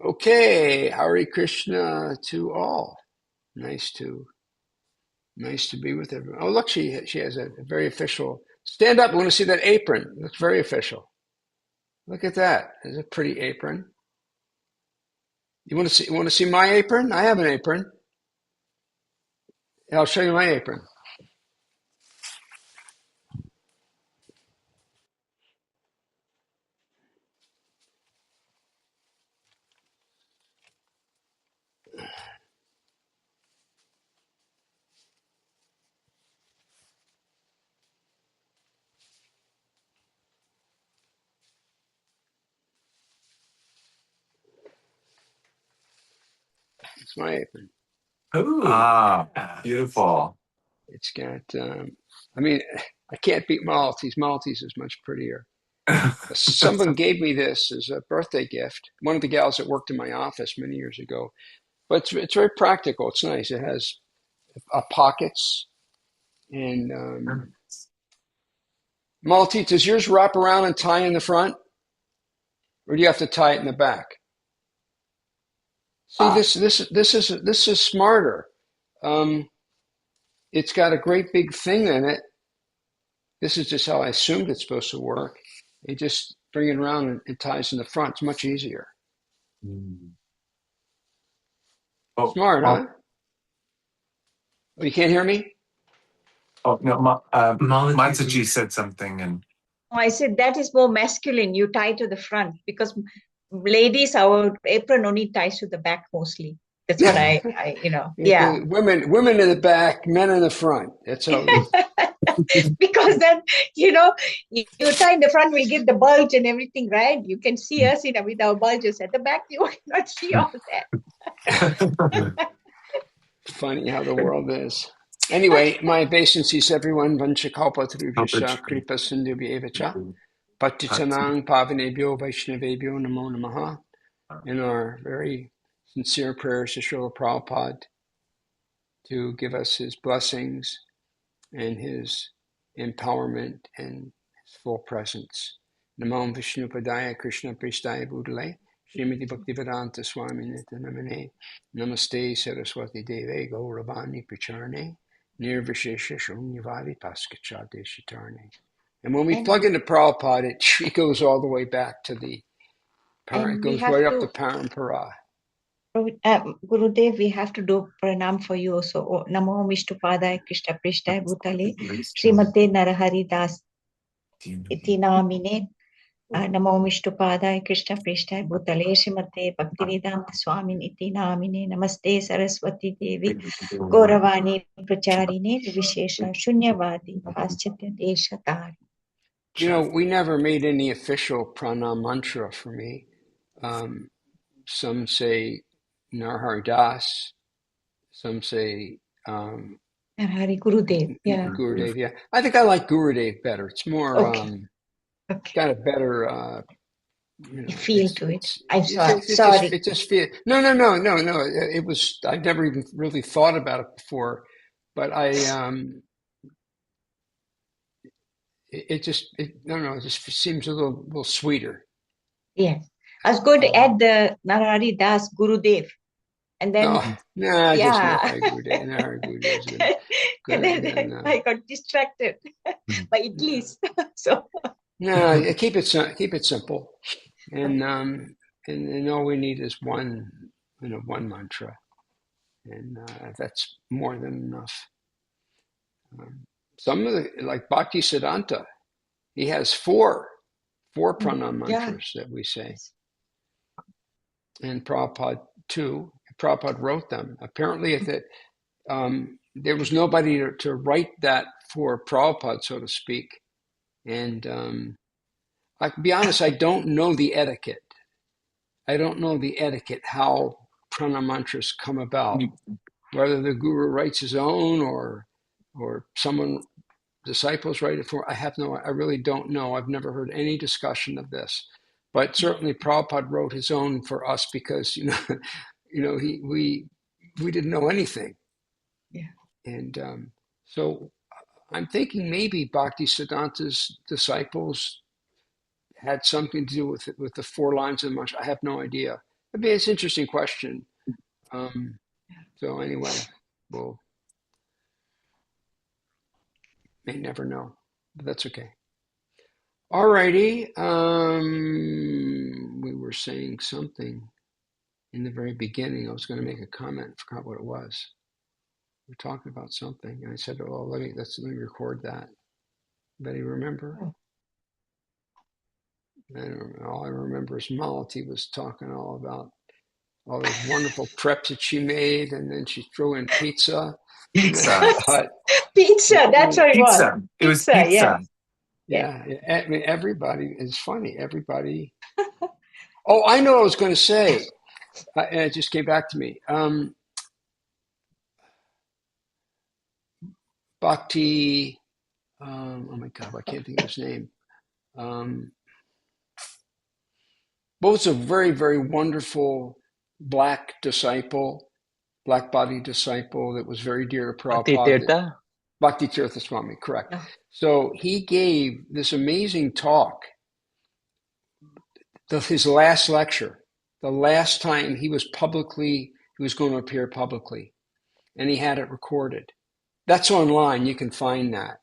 Okay, Hare Krishna to all. Nice to be with everyone. Oh, look, she has a very official. Stand up. I want to see that apron. It looks very official. Look at that. It's a pretty apron. You want to see my apron? I have an apron. I'll show you my apron. It's my apron. Ooh, beautiful. It's got. I mean, I can't beat Maltese. Maltese is much prettier. Someone gave me this as a birthday gift. One of the gals that worked in my office many years ago. But it's very practical. It's nice. It has pockets and Maltese. Does yours wrap around and tie in the front, or do you have to tie it in the back? See, Ah, this is smarter. Um, it's got a great big thing in it. This is just how I assumed it's supposed to work. You just bring it around and it ties in the front. It's much easier. mm. Oh, Smart, well, huh? Oh, you can't hear me? oh no, Matsuji said something, and I said that is more masculine. You tie to the front because ladies, our apron only ties to the back mostly. That's what yeah. Women in the back, men in the front. That's how. Because then, you tie in the front, we'll get the bulge and everything, right? You can see us with our bulges at the back. You cannot see all that. Funny how the world is. Anyway, my obeisances, everyone. Vanchakalpa Trivishya Kripa Sindhubhyevacha Patitanang Pavanebhyo Vaishnavebhyo Namo Namaha. In our very sincere prayers to Srila Prabhupada to give us his blessings and his empowerment and his full presence. Namo Vishnu Padaya Krishna Pristaya Bhutale Srimati Bhaktivedanta Swami Nitanamane Namaste Saraswati Deve Gauravani Pracharne Nirvishesha Shunyavadi Paskacha Deshitarne. And when we plug into Prabhupada, it goes all the way back to the parent. It goes right up to Parampara. Gurudev, we have to do pranam for you also. Oh, Namo Vishnu Padaya Krishna Prishthaya Bhutale Srimate Narahari Dasa Iti Namine Namo Vishnu Padaya Krishna Prishthaya Bhutale Srimate Bhaktivedanta Swamin Iti Namine Namaste Saraswati Devi Gauravani Pracharine Vishesha Shunyavadi Paschatya Deshatari. We never made any official pranam mantra for me. Some say Narahari Das. Some say Narahari Gurudev. Yeah. Gurudev. Yeah, I think I like Gurudev better. It's more Okay. got a better feel to it. I'm sorry. It just feel no. It was I never even really thought about it before, but it just seems a little sweeter. Yes. I was going to add the Narahari Das Gurudev. And then Gurudev. And then I got distracted by Idlis. So no, keep it simple. And all we need is one mantra, and that's more than enough. Some of the, like Bhakti Siddhanta, he has four pranam mantras that we say, and Prabhupada too. Prabhupada wrote them. Apparently, there was nobody to write that for Prabhupada, so to speak. And I can be honest, I don't know the etiquette. I don't know the etiquette, how pranam mantras come about, whether the guru writes his own or disciples write it for. I really don't know. I've never heard any discussion of this, but certainly Prabhupada wrote his own for us because, we didn't know anything. Yeah. And so I'm thinking maybe Bhakti Siddhanta's disciples had something to do with the four lines of the mantra. I have no idea. I mean, it's an interesting question. So anyway, we'll may never know, but that's okay. All righty. We were saying something in the very beginning. I was going to make a comment. I forgot what it was. We were talking about something, and I said, "Oh, let me record that." Anybody remember? I don't know. All I remember is Malati was talking all about all those wonderful preps that she made, and then she threw in pizza. Pizza. Pizza, that's what it was. Pizza. It was pizza. Yeah. I mean, everybody is funny. Everybody. Oh, I know what I was going to say. And it just came back to me. Bhakti. Oh my God, I can't think of his name. Was a very, very wonderful black disciple, black body disciple that was very dear to Bhakti Prabhupada. Tirtha? Bhakti Tirtha Swami, correct. Yeah. So he gave this amazing talk, his last lecture, the last time he was going to appear publicly, and he had it recorded. That's online. You can find that.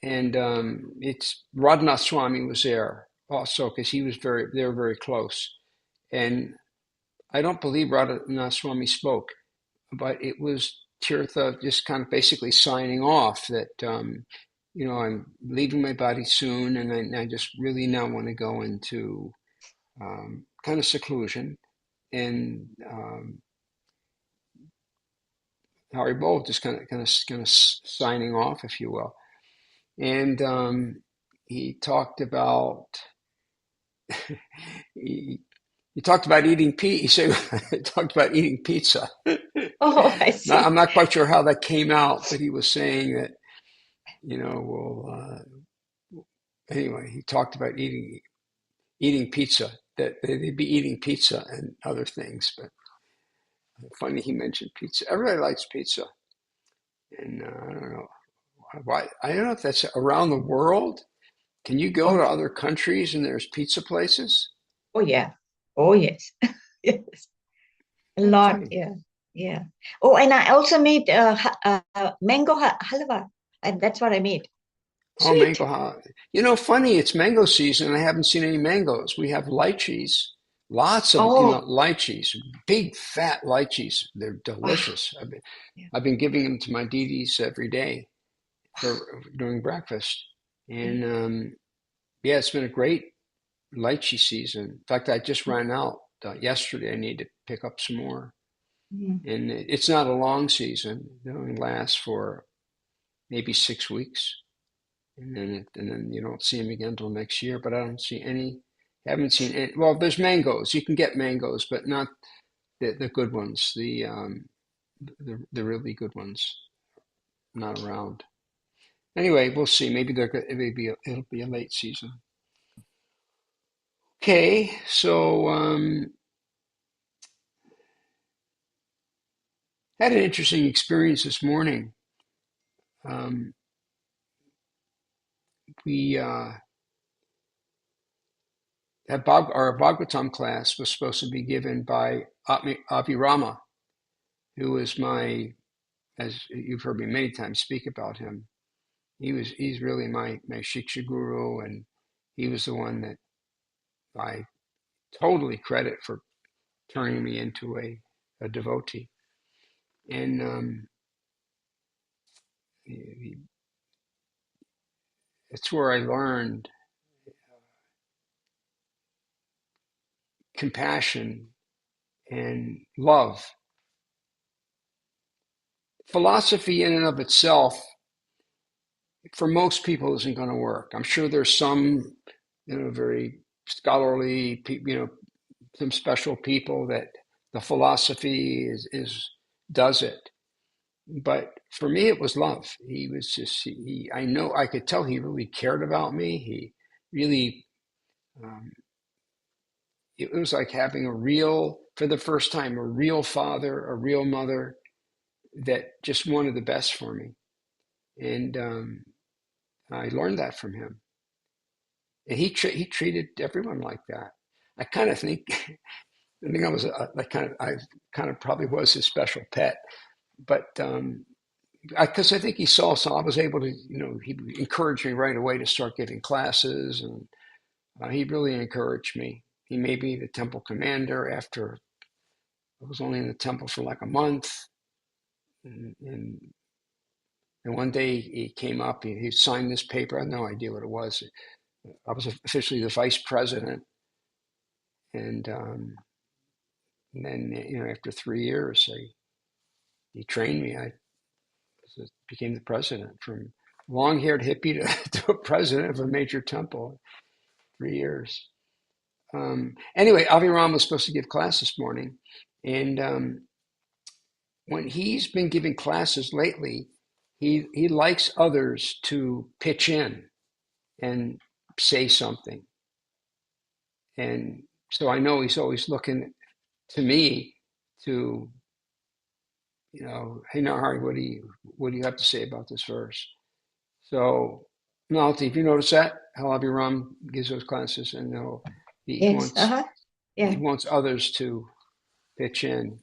And it's Radhanath Swami was there also because they were very close. And I don't believe Radhanath Swami spoke, but it was Tirtha just kind of basically signing off that, I'm leaving my body soon, and I just really now want to go into kind of seclusion. And Haribol just kind of signing off, if you will. And he talked about he talked about eating pizza. He said he talked about eating pizza. Oh, I see. I'm not quite sure how that came out, but he was saying that anyway, he talked about eating pizza. That they'd be eating pizza and other things. But funny he mentioned pizza. Everybody likes pizza, and I don't know why. I don't know if that's around the world. Can you go to other countries and there's pizza places? Oh, yeah. Oh, yes. Yes. A lot. Funny. Yeah. Oh, and I also made mango halwa, and that's what I made. Oh, Sweet. mango halwa. Funny, it's mango season and I haven't seen any mangoes. We have lychees, lots of, lychees, big fat lychees. They're delicious. Wow. I've been giving them to my deities every day during breakfast. And it's been a great lychee season. In fact, I just ran out yesterday. I need to pick up some more. And it's not a long season. It only lasts for maybe 6 weeks. And then you don't see them again until next year. But I haven't seen any. Well, there's mangoes. You can get mangoes, but not the good ones. The really good ones, not around. Anyway, we'll see. Maybe it'll be a late season. Okay, so had an interesting experience this morning. We our Bhagavatam class was supposed to be given by Abhirama, who is as you've heard me many times speak about him. He's really my Shiksha guru, and he was the one that I totally credit for turning me into a devotee. And it's where I learned compassion and love. Philosophy in and of itself, for most people, isn't going to work. I'm sure there's some, very scholarly, some special people that the philosophy does it. But for me, it was love. He was just, I could tell he really cared about me. He really, it was like having for the first time, a real father, a real mother that just wanted the best for me. And I learned that from him. And he treated everyone like that. I kind of think I think I kind of probably was his special pet, but because I think he saw some, I was able to, he encouraged me right away to start giving classes, and he really encouraged me. He made me the temple commander after I was only in the temple for like a month, and one day he came up, he signed this paper. I had no idea what it was. I was officially the vice president, and then after 3 years, he trained me. I became the president, from long-haired hippie to a president of a major temple. 3 years. Anyway, Aviram was supposed to give class this morning, and when he's been giving classes lately, he likes others to pitch in and say something. And so I know he's always looking to me to, hey, Narahari, what do you have to say about this verse? So, Malti, if you notice that, how Aviram gives those classes, and he Yes. he wants others to pitch in.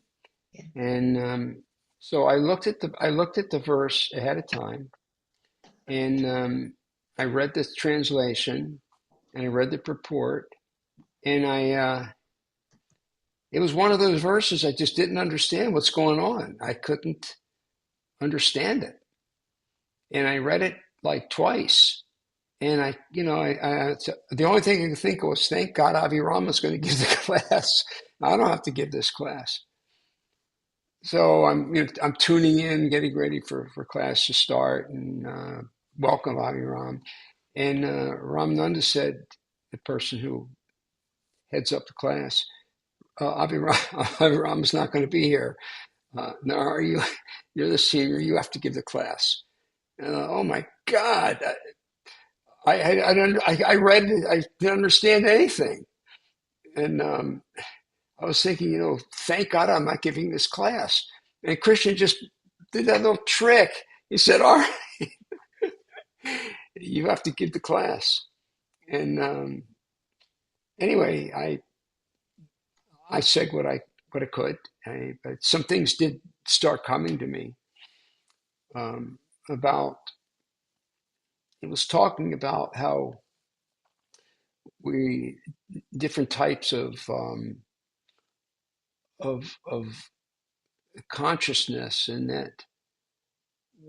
Yeah. And so I looked at the verse ahead of time, and I read the translation, and I read the purport, and it was one of those verses I just didn't understand what's going on. I couldn't understand it, and I read it like twice. And the only thing I could think of was, thank God Aviram is going to give the class. I don't have to give this class. So I'm tuning in, getting ready for class to start, and welcome Aviram. And Ramnanda said, the person who heads up the class, Aviram's not going to be here. Nahari, you're the senior. You have to give the class. Oh my God! I read it. I didn't understand anything, and I was thinking, thank God I'm not giving this class. And Krishna just did that little trick. He said, all right, you have to give the class. And anyway, I said what I could. But some things did start coming to me about, it was talking about how different types of consciousness, and that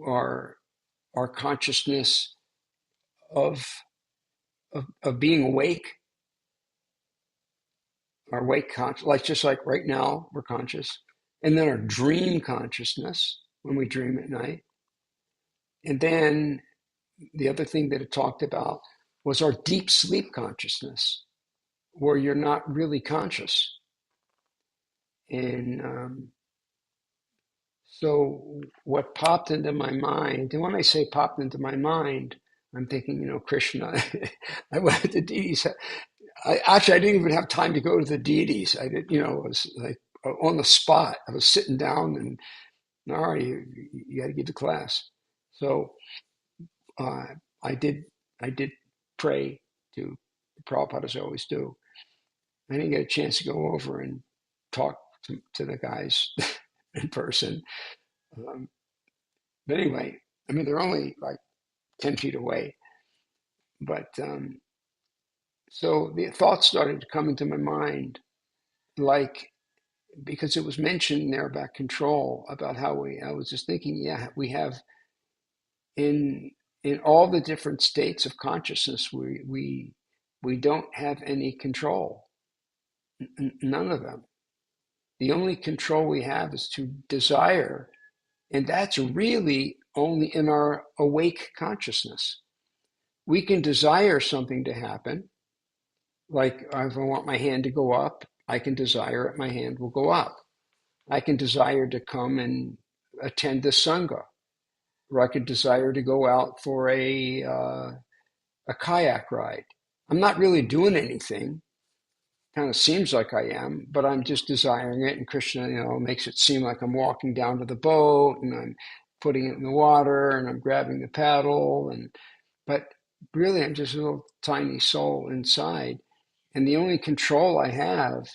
our consciousness of being awake, our awake conscious, just like right now we're conscious, and then our dream consciousness when we dream at night, and then the other thing that it talked about was our deep sleep consciousness, where you're not really conscious. And so what popped into my mind, and when I say popped into my mind, I'm thinking, Krishna. I went to the deities. I didn't even have time to go to the deities. I did, it was like on the spot. I was sitting down, and all right, you got to give the class. So I did pray to Prabhupada, as I always do. I didn't get a chance to go over and talk to the guys in person. But anyway, they're only like 10 feet away. But so the thoughts started to come into my mind, like, because it was mentioned there about control, about how I was just thinking, we have in all the different states of consciousness, we don't have any control, none of them. The only control we have is to desire, and that's really only in our awake consciousness. We can desire something to happen, like if I want my hand to go up, I can desire it, my hand will go up. I can desire to come and attend the Sangha, or I could desire to go out for a kayak ride. I'm not really doing anything. Kind of seems like I am, but I'm just desiring it. And Krishna, makes it seem like I'm walking down to the boat, and I'm putting it in the water, and I'm grabbing the paddle, but really I'm just a little tiny soul inside. And the only control I have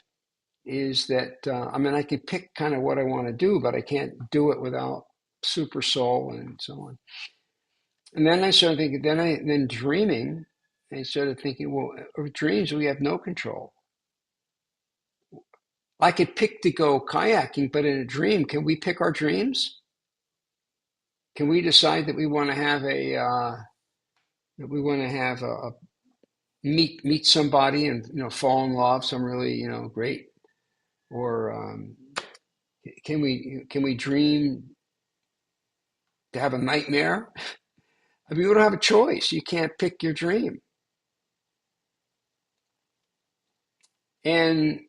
is that, I mean, I could pick kind of what I want to do, but I can't do it without super soul and so on. And then I started thinking, then dreaming, I started thinking, well, with dreams, we have no control. I could pick to go kayaking, but in a dream, can we pick our dreams? Can we decide that we want to have meet somebody and fall in love, some really great, or can we dream to have a nightmare? I mean, we don't have a choice. You can't pick your dream. And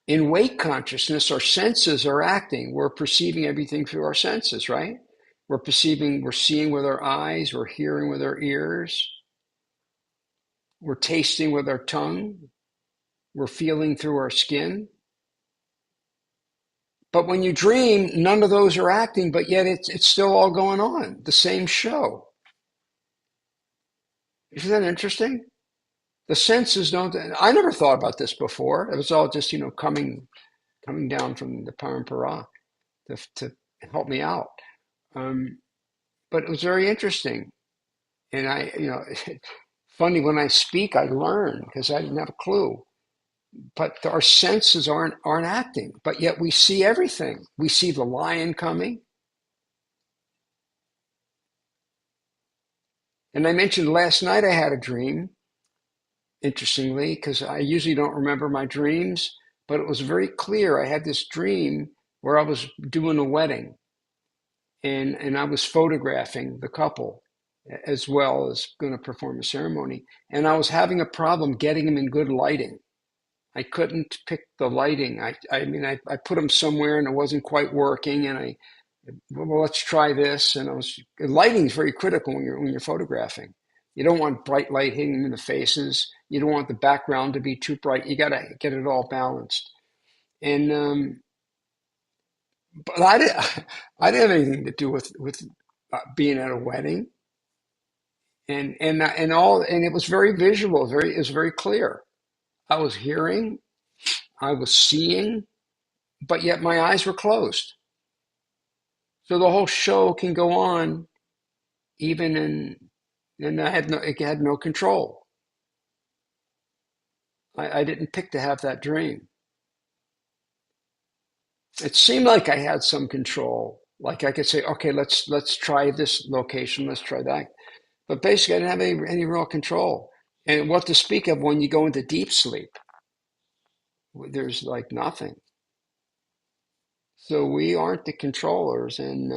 in wake consciousness, our senses are acting. We're perceiving everything through our senses, right? We're seeing with our eyes, we're hearing with our ears, we're tasting with our tongue, we're feeling through our skin. But when you dream, none of those are acting, but yet it's still all going on, the same show. Isn't that interesting? The senses don't. I never thought about this before. It was all just coming down from the parampara to help me out. But it was very interesting, and funny when I speak, I learn because I didn't have a clue. But our senses aren't acting, but yet we see everything. We see the lion coming. And I mentioned last night I had a dream, interestingly, because I usually don't remember my dreams, but it was very clear. I had this dream where I was doing a wedding, and I was photographing the couple as well as going to perform a ceremony. And I was having a problem getting them in good lighting. I couldn't pick the lighting. I put them somewhere and it wasn't quite working. And well, let's try this. And lighting is very critical when you're photographing. You don't want bright light hitting them in the faces. You don't want the background to be too bright. You got to get it all balanced. And but I didn't have anything to do with being at a wedding. And it was very visual. It was very clear. I was hearing, I was seeing, but yet my eyes were closed. So the whole show can go on even and it had no control. I didn't pick to have that dream. It seemed like I had some control. Like I could say, okay, let's try this location, let's try that. But basically I didn't have any real control. And what to speak of when you go into deep sleep, there's like nothing. So we aren't the controllers, and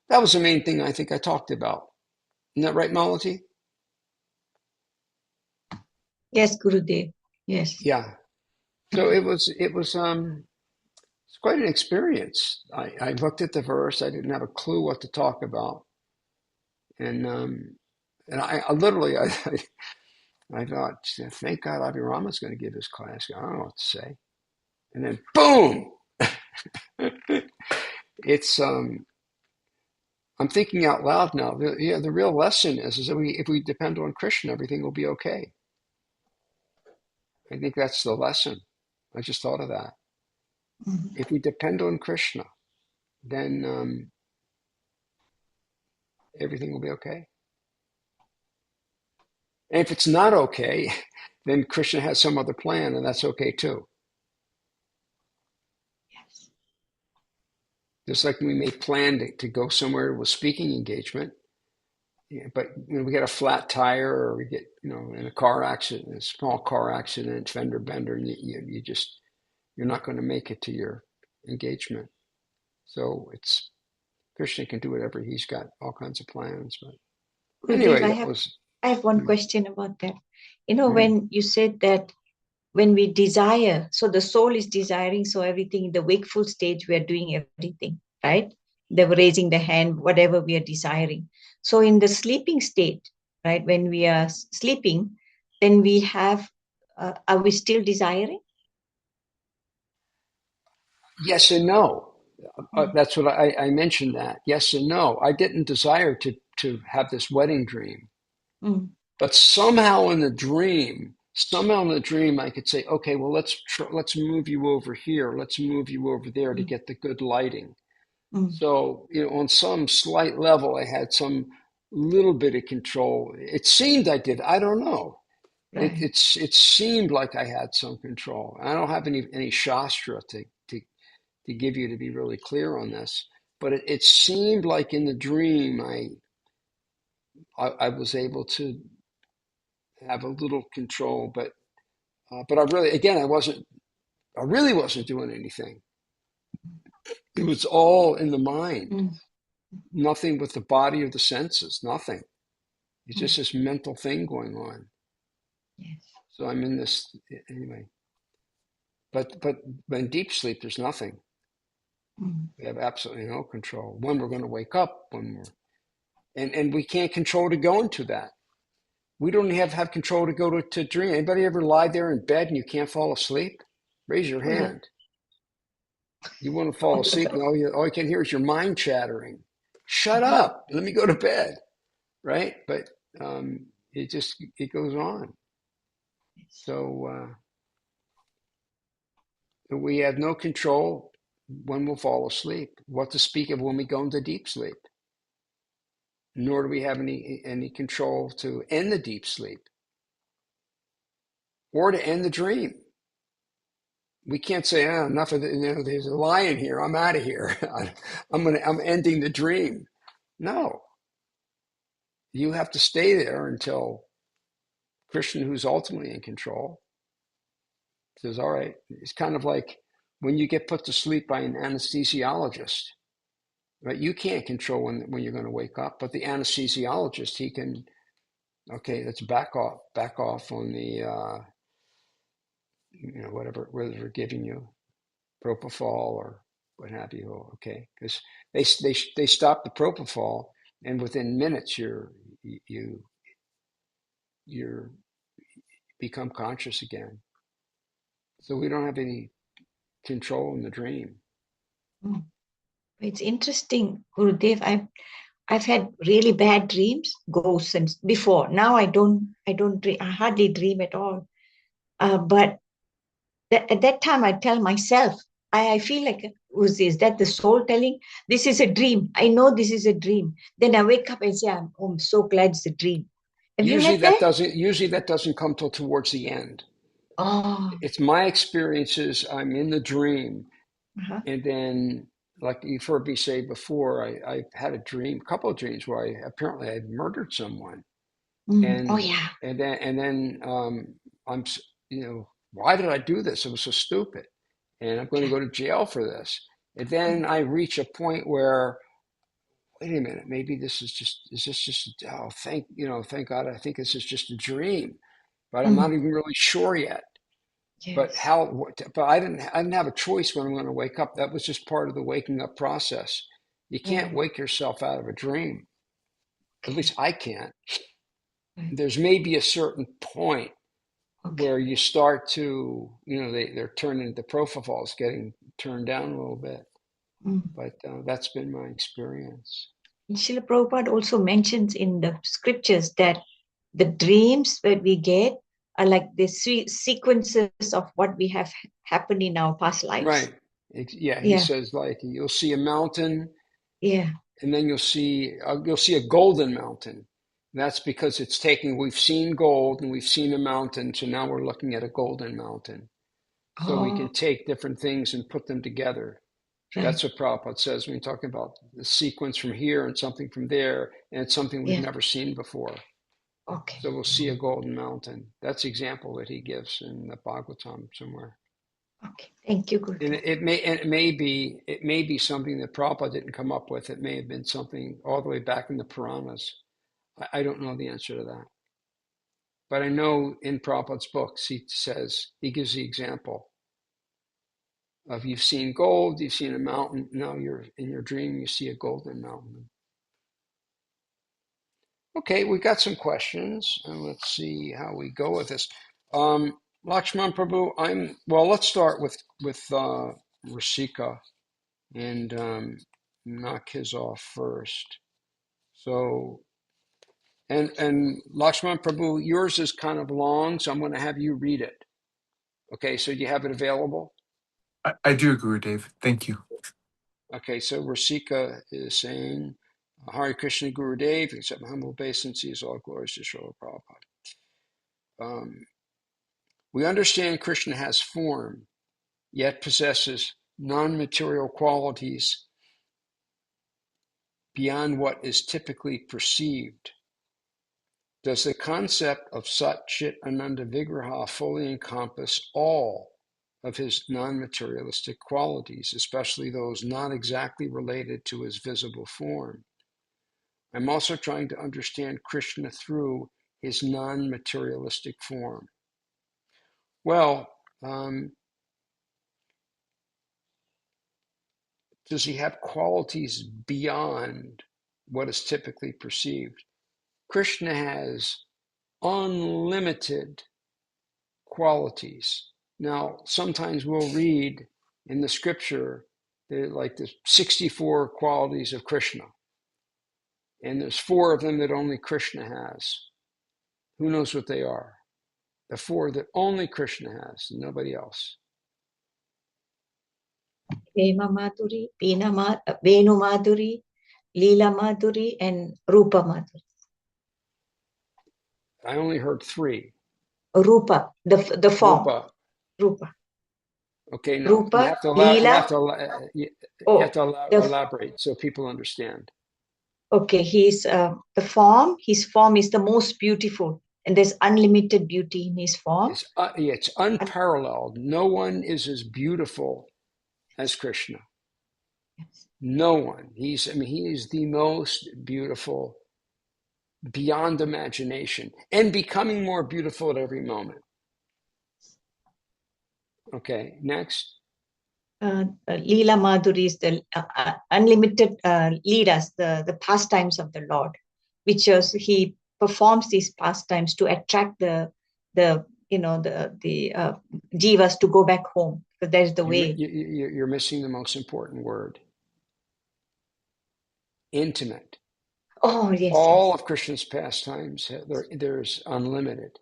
that was the main thing I think I talked about. Isn't that right, Malati? Yes, Gurudev. Yes. Yeah. So it was it's quite an experience. I looked at the verse. I didn't have a clue what to talk about, and I literally I thought, thank God Abhirama's going to give this class. I don't know what to say, and then boom, it's I'm thinking out loud now. The real lesson is that if we depend on Krishna, everything will be okay. I think that's the lesson. I just thought of that. Mm-hmm. If we depend on Krishna, then everything will be okay. And if it's not okay, then Krishna has some other plan, and that's okay too. Yes. Just like we may plan to go somewhere to a speaking engagement, but we get a flat tire, or we get in a car accident, a small car accident, fender bender, and you're not going to make it to your engagement. So Krishna can do whatever. He's got all kinds of plans. But anyway, I have one question about that. When you said that when we desire, so the soul is desiring, so everything in the wakeful stage, we are doing everything, right? They were raising the hand, whatever we are desiring. So in the sleeping state, right, when we are sleeping, then we have, are we still desiring? Yes and no. That's what I mentioned that. Yes and no. I didn't desire to have this wedding dream. But somehow in the dream, somehow in the dream I could say, okay, well, let's move you over here. Let's move you over there to get the good lighting. So, on some slight level, I had some little bit of control. It seemed I did. I don't know. Right. It seemed like I had some control. I don't have any shastra to give you to be really clear on this, but it seemed like in the dream I was able to have a little control, but I really, again, I really wasn't doing anything. It was all in the mind, nothing with the body or the senses, nothing. It's just this mental thing going on. Yes. So I'm in this anyway. But in deep sleep, there's nothing. We have absolutely no control. When we're going to wake up, and we can't control to go into that. We don't have control to go to dream. Anybody ever lie there in bed and you can't fall asleep? Raise your hand. You want to fall asleep and all you can hear is your mind chattering. Shut up. Let me go to bed. Right? But it goes on. So we have no control when we'll fall asleep. What to speak of when we go into deep sleep? Nor do we have any control to end the deep sleep or to end the dream. We can't say, enough of there's a lion here. I'm out of here. I'm ending the dream. No, you have to stay there until Krishna, who's ultimately in control, says, all right. It's kind of like when you get put to sleep by an anesthesiologist, right? You can't control when you're going to wake up, but the anesthesiologist, he can, okay, let's back off on the, whatever they're giving you, propofol or what have you. Okay, because they stop the propofol, and within minutes you become conscious again. So we don't have any control in the dream. It's interesting, Gurudev. I've had really bad dreams, ghosts, and before. Now I don't dream. I hardly dream at all. But at that time, I tell myself, I feel like, is that the soul telling, this is a dream? I know this is a dream. Then I wake up and say, I'm so glad it's a dream. Have you had that? Usually that doesn't come till towards the end. Oh. It's my experiences. I'm in the dream, and then, like you've heard me say before, I've had a couple of dreams where apparently I murdered someone, and then I'm, why did I do this? It was so stupid, and I'm going to go to jail for this. And then I reach a point where, wait a minute, maybe is this just, thank God, I think this is just a dream, but I'm not even really sure yet. Yes. But I didn't have a choice when I'm going to wake up. That was just part of the waking up process. You can't wake yourself out of a dream. At least I can't. There's maybe a certain point where you start to, they're turning, the propofol is getting turned down a little bit. But that's been my experience. Srila Prabhupada also mentions in the scriptures that the dreams that we get are like the sequences of what we have happened in our past lives. Right. Yeah. He says, like, you'll see a mountain. Yeah. And then you'll see a golden mountain. And that's because we've seen gold and we've seen a mountain. So now we're looking at a golden mountain. So we can take different things and put them together. Right. That's what Prabhupada says when you're talking about the sequence from here and something from there. And it's something we've never seen before. Okay. So we'll see a golden mountain. That's the example that he gives in the Bhagavatam somewhere. Okay, thank you, Guru. And it may be something that Prabhupada didn't come up with. It may have been something all the way back in the Puranas. I don't know the answer to that. But I know in Prabhupada's books, he gives the example of you've seen gold, you've seen a mountain, now you're in your dream, you see a golden mountain. Okay, we got some questions, and let's see how we go with this. Lakshman Prabhu, let's start with Rasika and knock his off first. So And Lakshman Prabhu, yours is kind of long, so I'm going to have you read it. Okay, so you have it available? I do, Gurudev. Thank you. Okay, so Rasika is saying, Hare Krishna Gurudev, accept my humble obeisances, all glories to Srila Prabhupada. We understand Krishna has form, yet possesses non-material qualities beyond what is typically perceived. Does the concept of Sat Chit Ananda Vigraha fully encompass all of his non-materialistic qualities, especially those not exactly related to his visible form? I'm also trying to understand Krishna through his non-materialistic form. Well, does he have qualities beyond what is typically perceived? Krishna has unlimited qualities. Now, sometimes we'll read in the scripture like the 64 qualities of Krishna, and there's 4 of them that only Krishna has. Who knows what they are? The 4 that only Krishna has, and nobody else. Prema Madhuri, Venu Madhuri, Leela Madhuri, and Rupa Madhuri. I only heard 3. Rupa, the form. Rupa. Okay, no, Rupa, you have to Leela. elaborate so people understand. Okay, he's the form. His form is the most beautiful, and there's unlimited beauty in his form. It's unparalleled. No one is as beautiful as Krishna. Yes. No one. He is the most beautiful beyond imagination and becoming more beautiful at every moment. Okay, next. Leela Madhuri is the unlimited leelas, the pastimes of the Lord, which is he performs these pastimes to attract the jivas to go back home, because that is the way. You're missing the most important word. Intimate. Oh, yes. All of Krishna's pastimes, there's unlimited.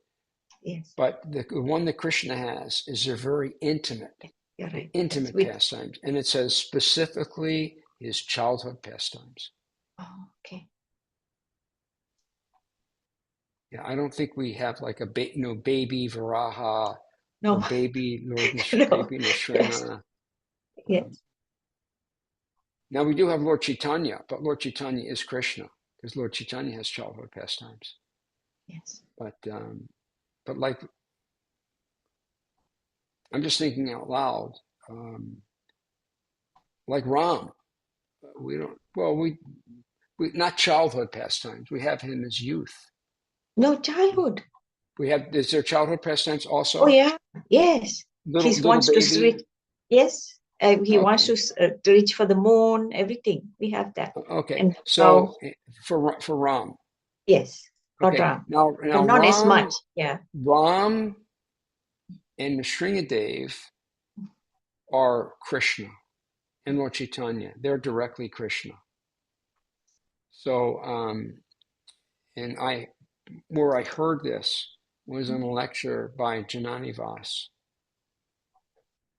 Yes. But the one that Krishna has is they're very intimate. You're right. Intimate pastimes. And it says specifically his childhood pastimes. Oh, okay. Yeah, I don't think we have like a baby Varaha, no. or baby Lord No. baby Nrsimha. Yes. Now we do have Lord Chaitanya, but Lord Chaitanya is Krishna because Lord Chaitanya has childhood pastimes. Yes. But like, I'm just thinking out loud. Like Ram, we not childhood pastimes. We have him as youth. No, childhood. Is there childhood pastimes also? Oh yeah, yes. He wants baby. to reach. Yes, he wants to reach for the moon. Everything we have that. Okay, and so for Ram. Yes, okay. Ram. Now but not Ram, as much. Yeah. Ram and Nrsimhadev are Krishna, and Lord Chaitanya. They're directly Krishna. So, and where I heard this was in a lecture by Janani Vas.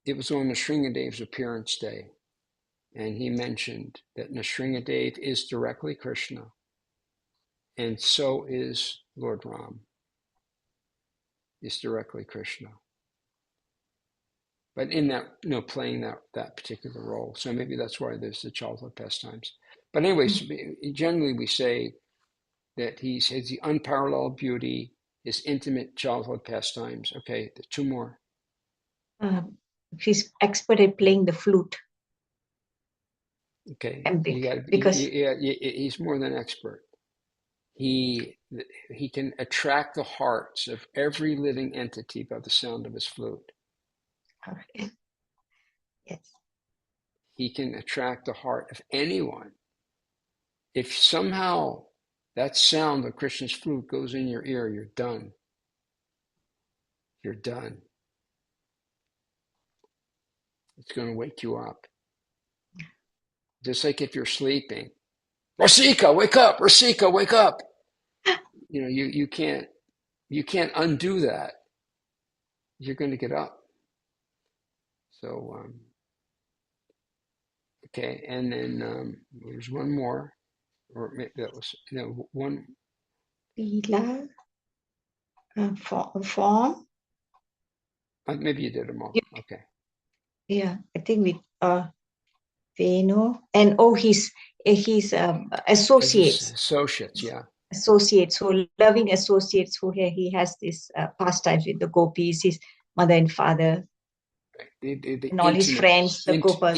It was on Nrsimhadev's appearance day, and he mentioned that Nrsimhadev is directly Krishna, and so is Lord Ram. Is directly Krishna. But in that, playing that particular role. So maybe that's why there's the childhood pastimes. But anyways, generally we say that he has the unparalleled beauty, his intimate childhood pastimes. Okay, 2 more. He's expert at playing the flute. Okay, because he's more than expert. He can attract the hearts of every living entity by the sound of his flute. Yes. He can attract the heart of anyone. If somehow that sound of Krishna's flute goes in your ear, you're done. You're done. It's going to wake you up. Just like if you're sleeping. Rasika, wake up! Rasika, wake up! you can't undo that. You're going to get up. So okay, and then there's one more, or maybe that was one. Lila, form. Maybe you did them all. Okay. Yeah, I think we Venu and his associates. Associates, yeah. Associates, so loving associates who he has this pastimes with the gopis, his mother and father, The and all his friends, the gopas.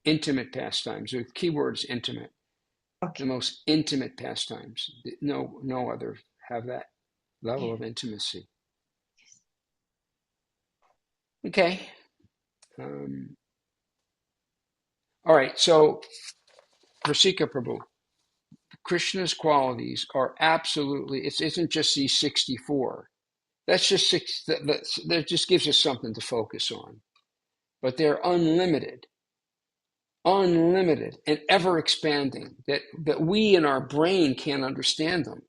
Intimate pastimes. The key word is intimate. Okay. The most intimate pastimes. No other have that level of intimacy. Okay. All right. So, Rasika Prabhu, Krishna's qualities are absolutely. It isn't just these 64. That's just six. That just gives us something to focus on. But they're unlimited and ever expanding, that we in our brain can't understand them.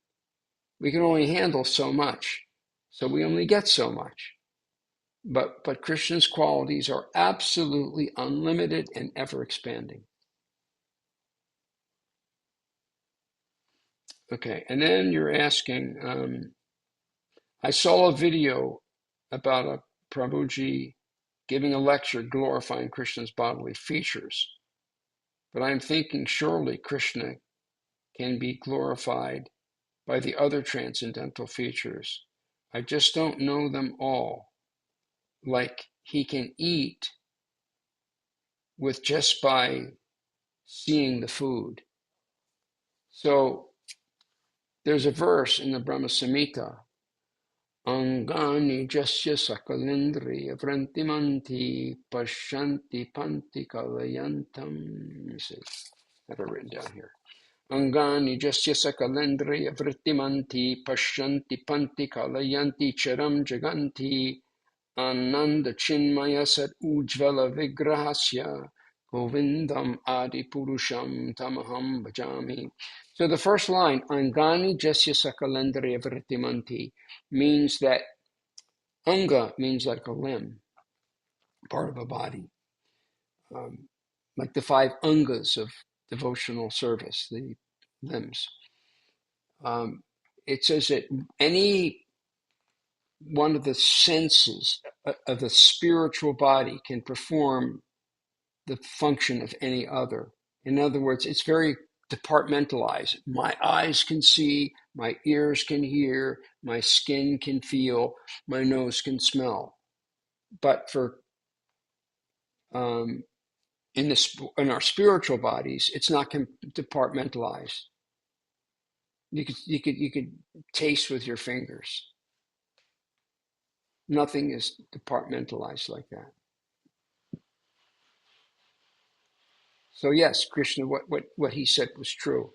We can only handle so much, so we only get so much. But Krishna's qualities are absolutely unlimited and ever expanding. Okay, and then you're asking, I saw a video about a Prabhuji giving a lecture glorifying Krishna's bodily features, but I'm thinking surely Krishna can be glorified by the other transcendental features. I just don't know them all. Like he can eat with just by seeing the food. So there's a verse in the Brahma Samhita, Angani jasya sakalindriya vrantimanti pashanti panti kalayantam. I have it written down here. Angani jasya sakalendriya vrittimanti pashanti panti kalayanti charam jaganti ananda chinmaya sat ujvala vigrahasya govindam adi purusham tamaham bhajami. So the first line, Angani jasya sakalendriya vrittimanti, means that anga means like a limb, part of a body. Like the 5 angas of devotional service, the limbs. It says that any one of the senses of the spiritual body can perform the function of any other. In other words, it's very departmentalized. My eyes can see, my ears can hear, my skin can feel, my nose can smell. But for in our spiritual bodies, it's not departmentalized. You could taste with your fingers. Nothing is departmentalized like that. So yes, Krishna, what he said was true,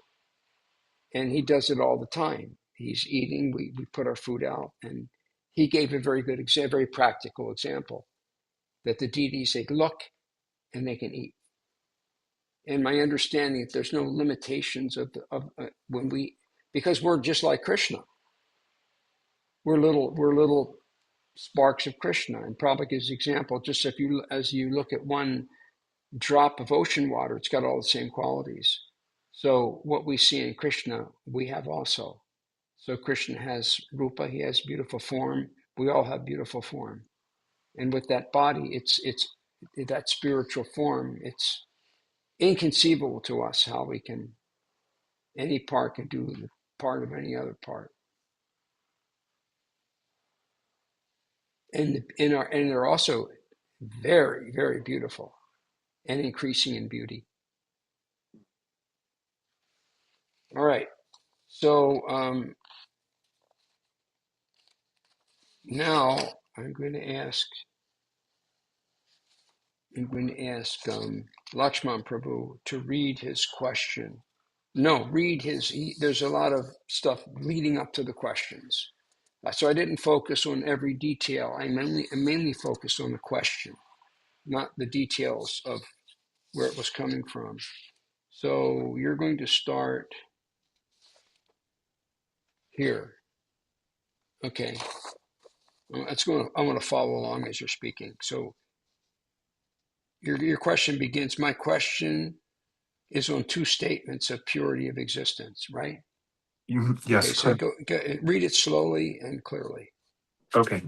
and he does it all the time. He's eating. We put our food out, and he gave a very good example, very practical example, that the deities, they look and they can eat. And my understanding is there's no limitations of when we, because we're just like Krishna. We're little sparks of Krishna. And Prabhupada gives an example, just as you look at one drop of ocean water, it's got all the same qualities. So what we see in Krishna, we have also. So Krishna has rupa, he has beautiful form. We all have beautiful form. And with that body, it's that spiritual form, it's inconceivable to us how any part can do the part of any other part. And they're also very, very beautiful and increasing in beauty. All right. So now I'm going to ask Lakshman Prabhu to read his question. No, there's a lot of stuff leading up to the questions. So I didn't focus on every detail. I mainly focused on the question, not the details of where it was coming from. So you're going to start. here. Okay. I want to follow along as you're speaking. So your question begins. My question is on two statements of purity of existence, right? Yes, Okay. So correct. read it slowly and clearly. Okay.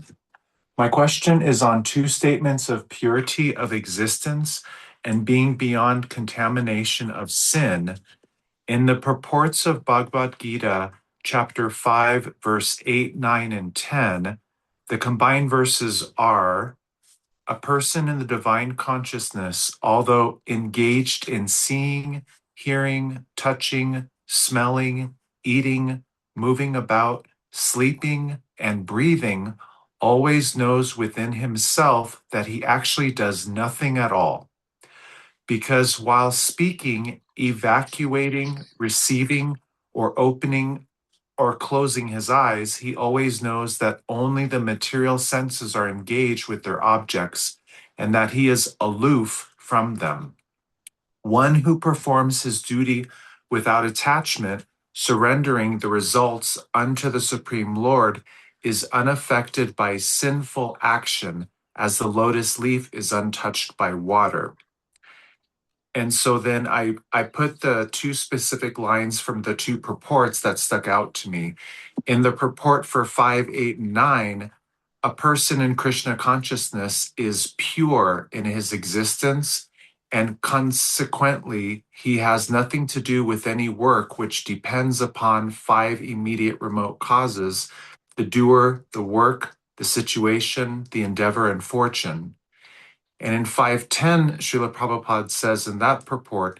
My question is on two statements of purity of existence and being beyond contamination of sin. In the purports of Bhagavad Gita, chapter 5, verse 8, 9, and 10, the combined verses are: a person in the divine consciousness, although engaged in seeing, hearing, touching, smelling, eating, moving about, sleeping, and breathing, always knows within himself that he actually does nothing at all. Because while speaking, evacuating, receiving, or opening or closing his eyes, he always knows that only the material senses are engaged with their objects and that he is aloof from them. One who performs his duty without attachment, surrendering the results unto the Supreme Lord, is unaffected by sinful action as the lotus leaf is untouched by water. And so then I put the two specific lines from the two purports that stuck out to me. In the purport for 5, 8, and 9, a person in Krishna consciousness is pure in his existence, and consequently, he has nothing to do with any work which depends upon 5 immediate remote causes: the doer, the work, the situation, the endeavor, and fortune. And in 510, Srila Prabhupada says in that purport,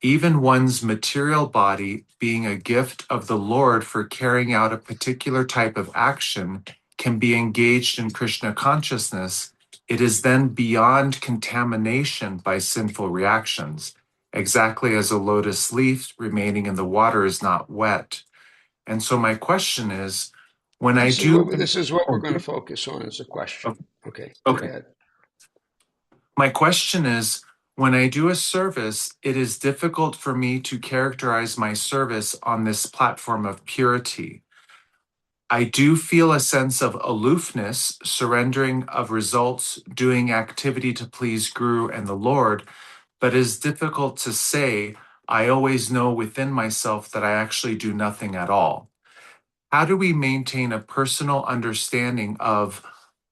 even one's material body being a gift of the Lord for carrying out a particular type of action can be engaged in Krishna consciousness. It is then beyond contamination by sinful reactions, exactly as a lotus leaf remaining in the water is not wet. And so my question is, when I This is do... what we're going to focus on as a question. Okay. Go Okay. ahead. My question is, when I do a service, it is difficult for me to characterize my service on this platform of purity. I do feel a sense of aloofness, surrendering of results, doing activity to please Guru and the Lord, but it is difficult to say I always know within myself that I actually do nothing at all. How do we maintain a personal understanding of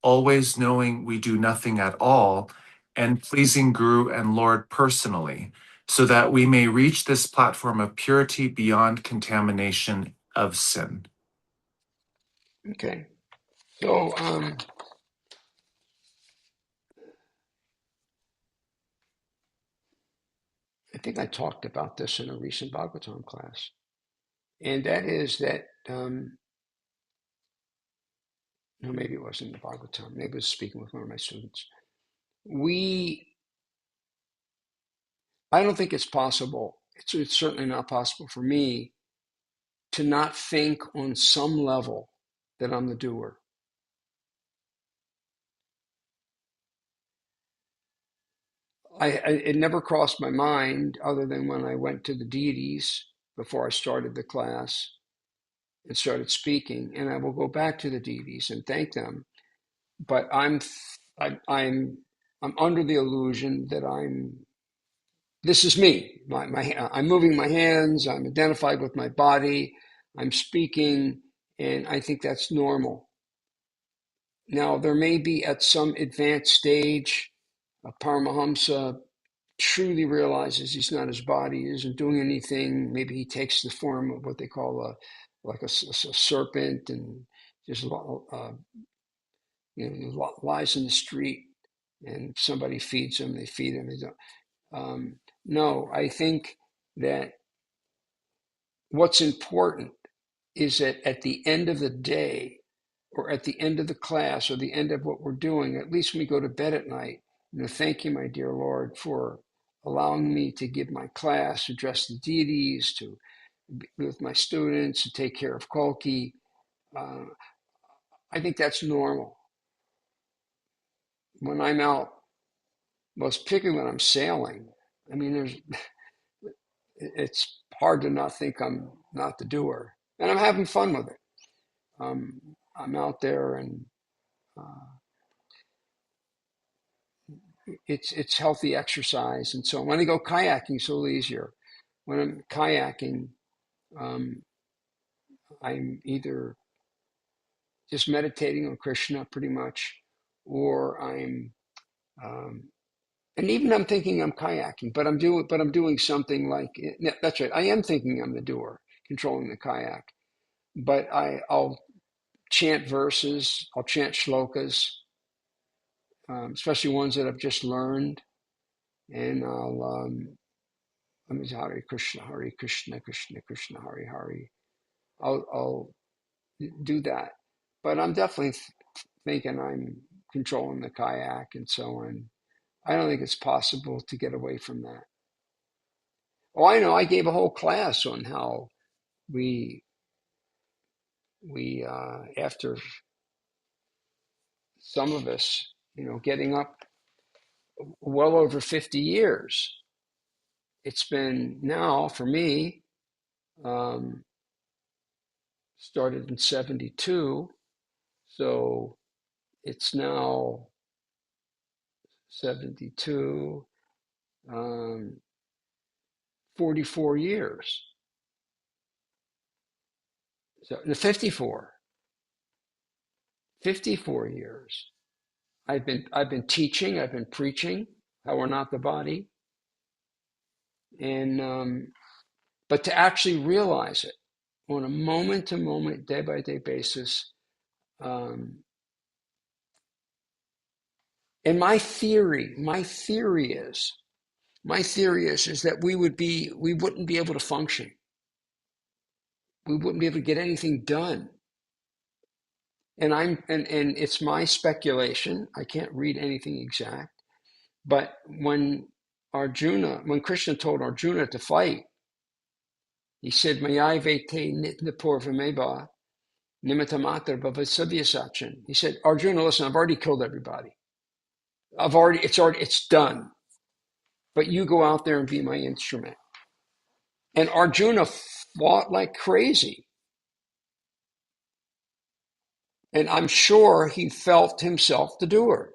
always knowing we do nothing at all and pleasing Guru and Lord personally, so that we may reach this platform of purity beyond contamination of sin? Okay. So I think I talked about this in a recent Bhagavatam class, and that is that no, maybe it wasn't the Bhagavatam. Maybe I was speaking with one of my students. I don't think it's possible. It's certainly not possible for me to not think on some level that I'm the doer. It never crossed my mind, other than when I went to the deities before I started the class and started speaking, and I will go back to the deities and thank them. But I'm under the illusion that this is me. I'm moving my hands. I'm identified with my body. I'm speaking, and I think that's normal. Now, there may be at some advanced stage, a Paramahamsa truly realizes he's not his body, he isn't doing anything. Maybe he takes the form of what they call a serpent and just lies in the street, and somebody feeds him. They feed him. They don't. No, I think that what's important is that at the end of the day, or at the end of the class, or the end of what we're doing, at least when we go to bed at night, thank you, my dear Lord, for allowing me to give my class, address the deities, to be with my students, to take care of Kolki. I think that's normal. When I'm out, most particularly when I'm sailing, I mean, it's hard to not think I'm not the doer, and I'm having fun with it. I'm out there, and it's healthy exercise. And so when I go kayaking, it's a little easier. When I'm kayaking, I'm either just meditating on Krishna pretty much, or and even I'm thinking I'm kayaking, but I'm doing something like, yeah, that's right. I am thinking I'm the doer, controlling the kayak, but I'll chant verses, I'll chant shlokas, especially ones that I've just learned, and let me say Hare Krishna, Krishna Krishna, Hare Hare. I'll do that, but I'm definitely thinking I'm controlling the kayak and so on. I don't think it's possible to get away from that. Oh, I know. I gave a whole class on how we after some of us, getting up well over 50 years. It's been now for me, started in 72. So it's now 72, 44 years. So 54 years. I've been teaching, I've been preaching how we're not the body. And but to actually realize it on a moment to moment, day by day basis. And my theory is that we wouldn't be able to function. We wouldn't be able to get anything done. And it's my speculation. I can't read anything exact. But when Krishna told Arjuna to fight, he said, "Mayai vete nitnapur vameba nimitamatar bhavasabhyasachin." He said, "Arjuna, listen, I've already killed everybody. It's done. But you go out there and be my instrument." And Arjuna fought like crazy. And I'm sure he felt himself the doer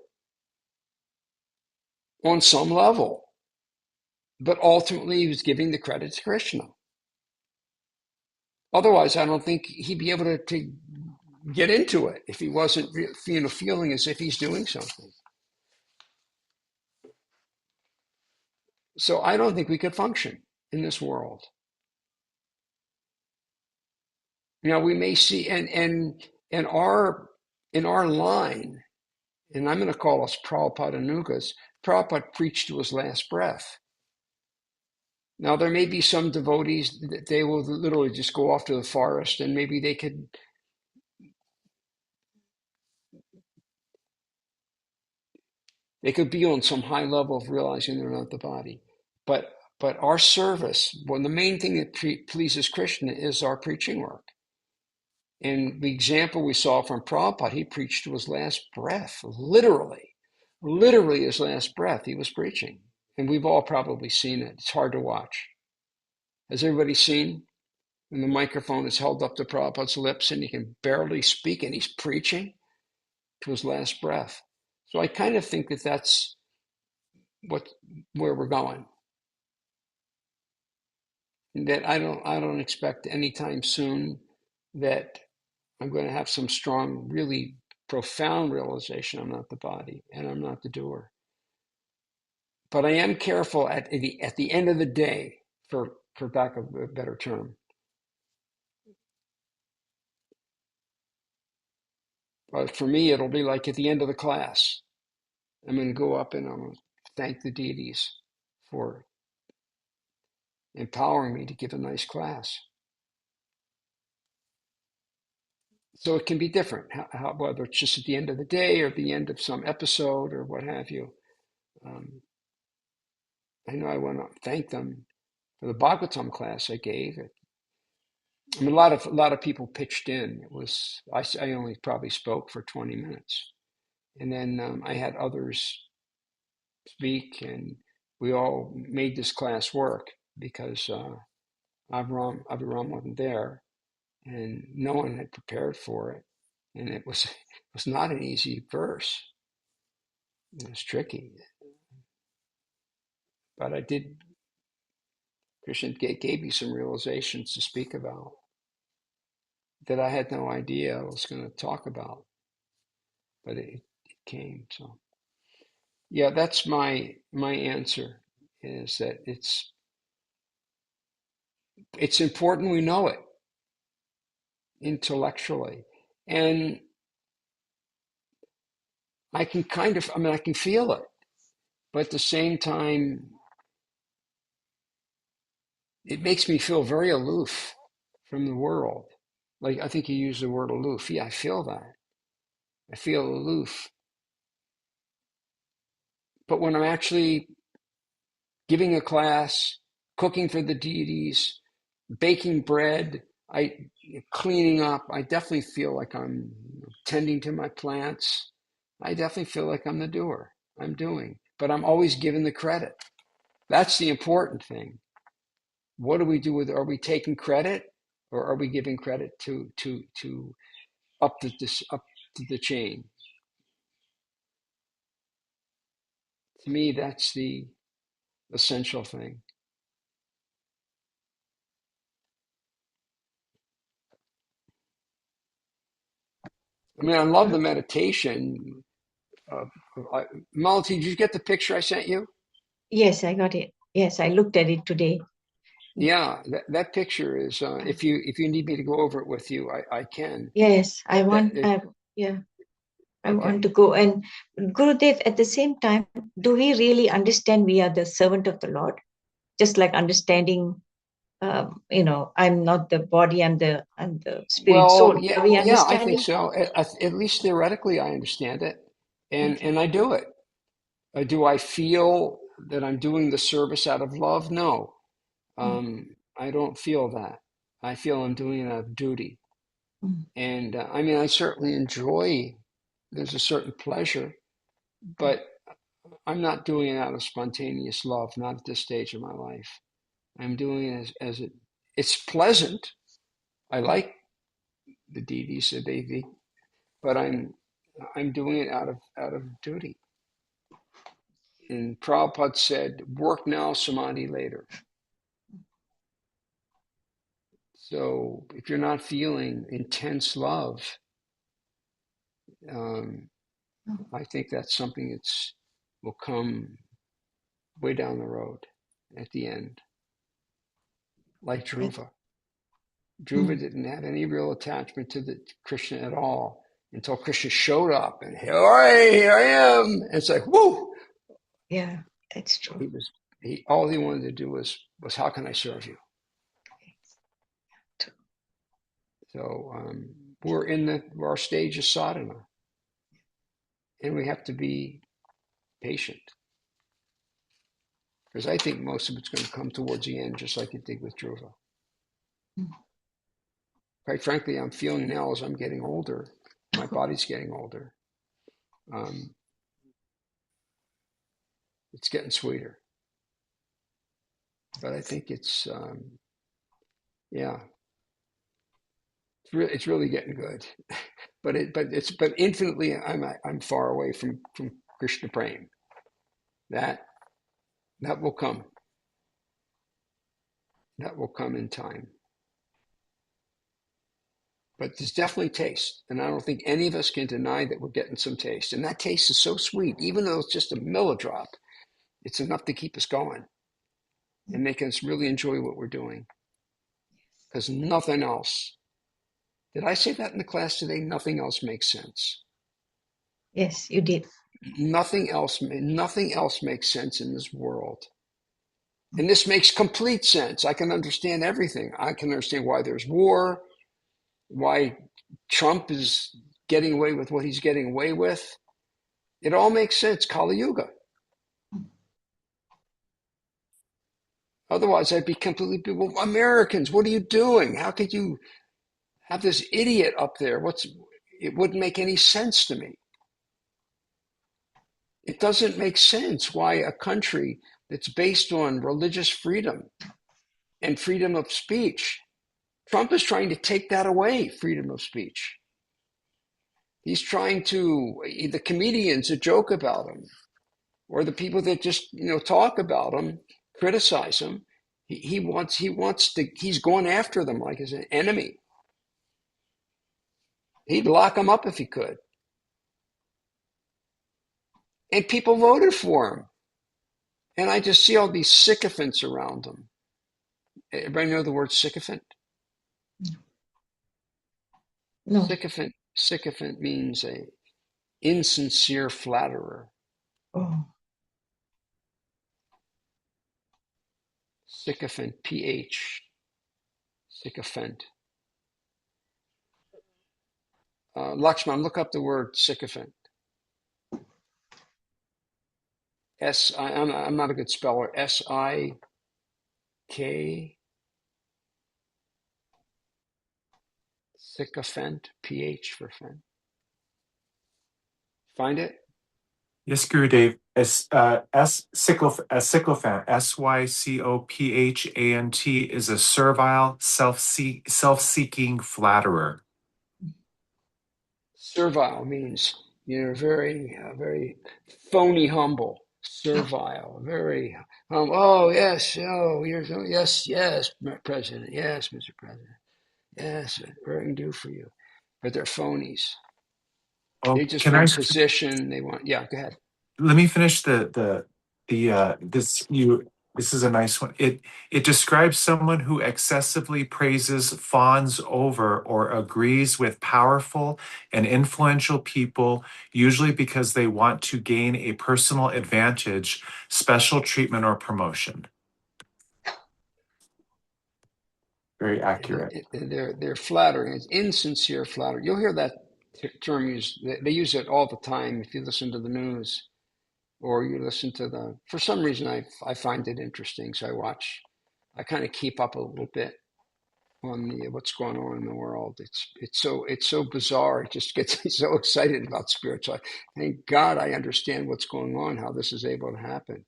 on some level. But ultimately, he was giving the credit to Krishna. Otherwise, I don't think he'd be able to get into it if he wasn't feeling as if he's doing something. So I don't think we could function in this world. We may see, and in our line, and I'm going to call us Prabhupada Nugas, Prabhupada preached to his last breath. Now, there may be some devotees that they will literally just go off to the forest, and maybe they could be on some high level of realizing they're not the body. But our service, the main thing that pleases Krishna is our preaching work. And the example we saw from Prabhupada, he preached to his last breath, literally his last breath, he was preaching. And we've all probably seen it. It's hard to watch. Has everybody seen when the microphone is held up to Prabhupada's lips and he can barely speak and he's preaching to his last breath? So I kind of think that that's where we're going. And that I don't expect anytime soon that I'm going to have some strong, really profound realization I'm not the body and I'm not the doer. But I am careful at the end of the day, for lack of a better term. But for me, it'll be like at the end of the class, I'm going to go up and I'm going to thank the deities for empowering me to give a nice class. So it can be different, whether it's just at the end of the day or the end of some episode or what have you. I know I want to thank them for the Bhagavatam class I gave. I mean, a lot of people pitched in. It was I only probably spoke for 20 minutes, and then I had others speak, and we all made this class work because Aviram wasn't there, and no one had prepared for it. And it was not an easy verse. It was tricky. But Krishna gave me some realizations to speak about that I had no idea I was going to talk about, but it came. So yeah, that's my answer, is that it's important we know it intellectually. And I can I can feel it, but at the same time, it makes me feel very aloof from the world. Like, I think you used the word aloof. Yeah, I feel that. I feel aloof. But when I'm actually giving a class, cooking for the deities, baking bread, cleaning up, I definitely feel like I'm tending to my plants. I definitely feel like I'm the doer. I'm doing, but I'm always given the credit. That's the important thing. What do we do with? Are we taking credit, or are we giving credit to up to the chain? To me, that's the essential thing. I mean, I love the meditation. Malati, did you get the picture I sent you? Yes, I got it. Yes, I looked at it today. Yeah, that picture is. If you need me to go over it with you, I can. Yes, I want. Yeah, I want to go. And Gurudev, at the same time, do we really understand we are the servant of the Lord? Just like understanding, I'm not the body, I'm the spirit Well, soul. yeah, Are we yeah, I think understanding? so. At least theoretically, I understand it, Okay. and I do it. Do I feel that I'm doing the service out of love? No, I don't feel that. I feel I'm doing it out of duty. And I mean, I certainly enjoy, there's a certain pleasure, but I'm not doing it out of spontaneous love, not at this stage of my life. I'm doing it it's pleasant. I like the deities, the deity, but I'm doing it out of duty. And Prabhupada said, work now, samadhi later. So if you're not feeling intense love, I think that's something will come way down the road at the end, like Dhruva. Dhruva didn't have any real attachment to the Krishna at all until Krishna showed up, and here I am. And it's like, whoo! Yeah, that's true. All he wanted to do was how can I serve you? So our stage is sadhana, and we have to be patient, because I think most of it's going to come towards the end, just like it did with Dhruva. Quite frankly, I'm feeling now as I'm getting older, my body's getting older. It's getting sweeter, but I think it's it's really getting good. But infinitely, I'm far away from Krishna Prem. That will come. That will come in time. But there's definitely taste, and I don't think any of us can deny that we're getting some taste. And that taste is so sweet, even though it's just a millidrop. It's enough to keep us going and make us really enjoy what we're doing. Because nothing else. Did I say that in the class today? Nothing else makes sense. Yes, you did. Nothing else makes sense in this world. And this makes complete sense. I can understand everything. I can understand why there's war, why Trump is getting away with what he's getting away with. It all makes sense. Kali Yuga. Otherwise, I'd be completely, well, Americans, what are you doing? How could you have this idiot up there? It wouldn't make any sense to me. It doesn't make sense why a country that's based on religious freedom and freedom of speech Trump is trying to take that away, freedom of speech. He's trying to, the comedians that joke about him, or the people that just, talk about him, criticize him. He's going after them like as an enemy. He'd lock them up if he could. And people voted for him. And I just see all these sycophants around him. Everybody know the word sycophant? No. Sycophant means a insincere flatterer. Oh. Sycophant, PH. Sycophant. Lakshman, look up the word sycophant. I'm not a good speller. SIK. Sycophant, PH for fen. Find it? Yes, Gurudev. Sycophant, SYCOPHANT, is a servile, self-seeking flatterer. Servile means, very, very phony humble. Servile, very, oh, yes, oh, yes, President, yes, Mr. President, yes, what I can do for you. But they're phonies. Oh, They just want position. They want, yeah, go ahead. Let me finish this is a nice one. It describes someone who excessively praises, fawns over, or agrees with powerful and influential people, usually because they want to gain a personal advantage, special treatment, or promotion. Very accurate. They're flattering. It's insincere flattery. You'll hear that term used. They use it all the time if you listen to the news. Or you listen to for some reason I find it interesting, so I kind of keep up a little bit on what's going on in the world. It's so bizarre. It just gets me so excited about spiritual. Thank God I understand what's going on, how this is able to happen.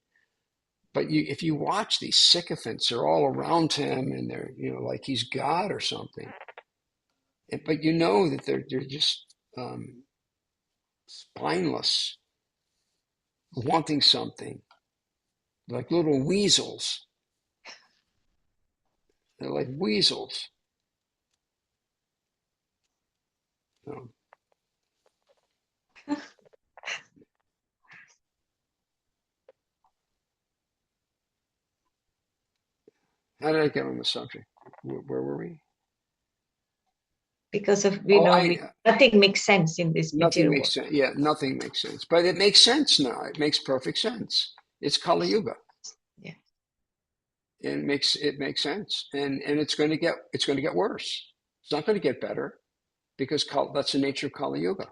But if you watch these sycophants, they're all around him, and they're like he's God or something. But that they're just spineless, wanting something. Like little weasels. They're like weasels. So, how did I get on the subject? Where were we? Because of nothing makes sense in this Nothing material makes sense. Yeah, nothing makes sense. But it makes sense now. It makes perfect sense. It's Kali Yuga. Yeah. And it makes sense. And it's going to get worse. It's not going to get better because that's the nature of Kali Yuga.